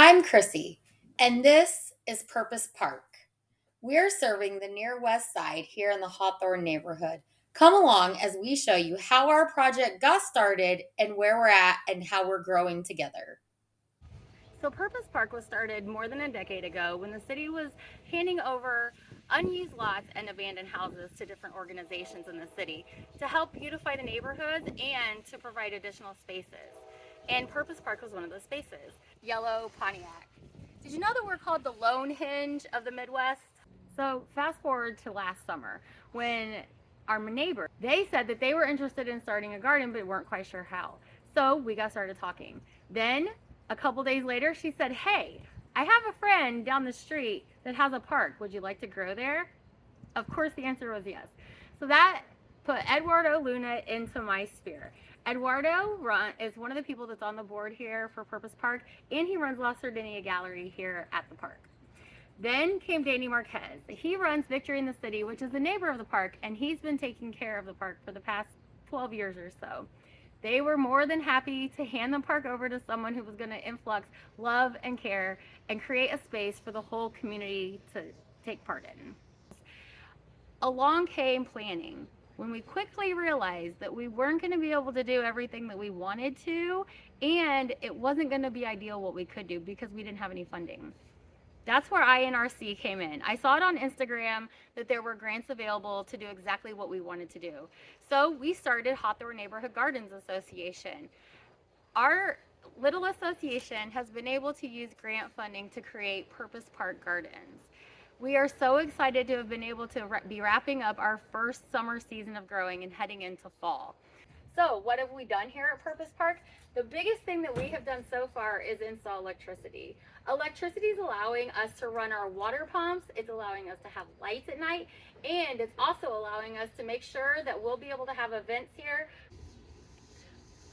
I'm Chrissy, and this is Purpose Park. We're serving the near west side here in the Hawthorne neighborhood. Come along as we show you how our project got started and where we're at and how we're growing together. So Purpose Park was started more than a decade ago when the city was handing over unused lots and abandoned houses to different organizations in the city to help beautify the neighborhoods and to provide additional spaces. And Purpose Park was one of those spaces. Yellow Pontiac. Did you know that we're called the lone hinge of the Midwest? So fast forward to last summer when our neighbor, they said that they were interested in starting a garden but weren't quite sure how. So we got started talking. Then a couple days later, she said, "Hey, I have a friend down the street that has a park. Would you like to grow there?" Of course, the answer was yes. So that put Eduardo Luna into my sphere. Eduardo is one of the people that's on the board here for Purpose Park, and he runs La Sardinia Gallery here at the park. Then came Danny Marquez. He runs Victory in the City, which is a neighbor of the park, and he's been taking care of the park for the past 12 years or so. They were more than happy to hand the park over to someone who was going to influx love and care and create a space for the whole community to take part in. Along came planning when we quickly realized that we weren't going to be able to do everything that we wanted to, and it wasn't going to be ideal what we could do because we didn't have any funding. That's where INRC came in. I saw it on Instagram that there were grants available to do exactly what we wanted to do. So we started Hawthorne Neighborhood Gardens Association. Our little association has been able to use grant funding to create Purpose Park Gardens. We are so excited to have been able to be wrapping up our first summer season of growing and heading into fall. So what have we done here at Purpose Park? The biggest thing that we have done so far is install electricity. Electricity is allowing us to run our water pumps, it's allowing us to have lights at night, and it's also allowing us to make sure that we'll be able to have events here.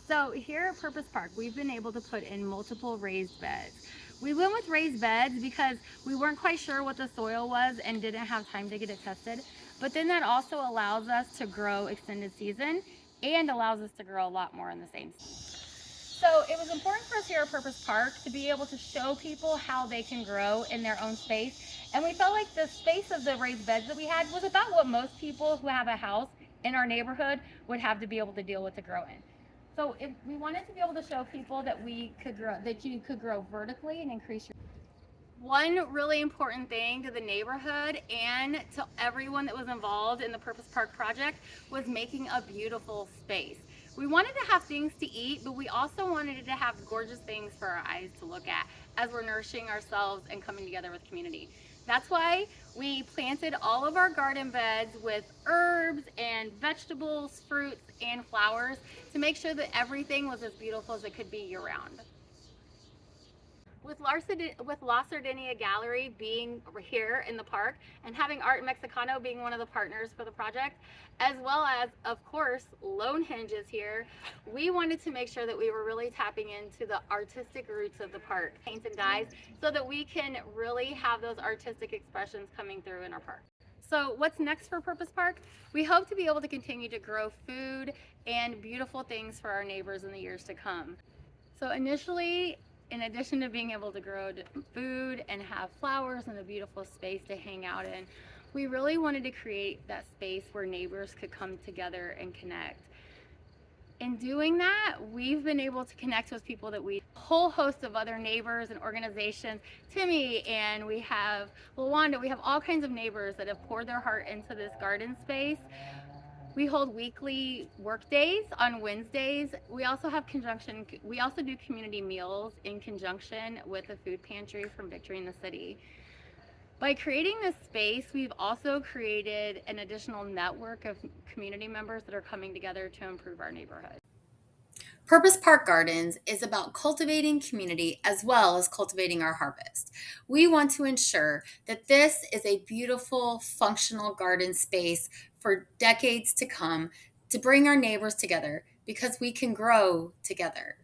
So here at Purpose Park, we've been able to put in multiple raised beds. We went with raised beds because we weren't quite sure what the soil was and didn't have time to get it tested. But then that also allows us to grow extended season and allows us to grow a lot more in the same season. So it was important for us here at Purpose Park to be able to show people how they can grow in their own space. And we felt like the space of the raised beds that we had was about what most people who have a house in our neighborhood would have to be able to deal with to grow in. So if we wanted to be able to show people that we could grow, that you could grow vertically and increase your. One really important thing to the neighborhood and to everyone that was involved in the Purpose Park project was making a beautiful space. We wanted to have things to eat, but we also wanted to have gorgeous things for our eyes to look at as we're nourishing ourselves and coming together with community. That's why we planted all of our garden beds with herbs and vegetables, fruits, and flowers to make sure that everything was as beautiful as it could be year-round. With La Sardinia Gallery being here in the park and having Art Mexicano being one of the partners for the project, as well as, of course, Lone Hinges here, we wanted to make sure that we were really tapping into the artistic roots of the park, paints and dyes, so that we can really have those artistic expressions coming through in our park. So what's next for Purpose Park? We hope to be able to continue to grow food and beautiful things for our neighbors in the years to come. So initially, in addition to being able to grow food and have flowers and a beautiful space to hang out in, we really wanted to create that space where neighbors could come together and connect. In doing that, we've been able to connect with people that we, a whole host of other neighbors and organizations, Timmy, and we have Lawanda, we have all kinds of neighbors that have poured their heart into this garden space. We hold weekly work days on Wednesdays. We also do community meals in conjunction with the food pantry from Victory in the City. By creating this space, we've also created an additional network of community members that are coming together to improve our neighborhood. Purpose Park Gardens is about cultivating community as well as cultivating our harvest. We want to ensure that this is a beautiful, functional garden space for decades to come to bring our neighbors together because we can grow together.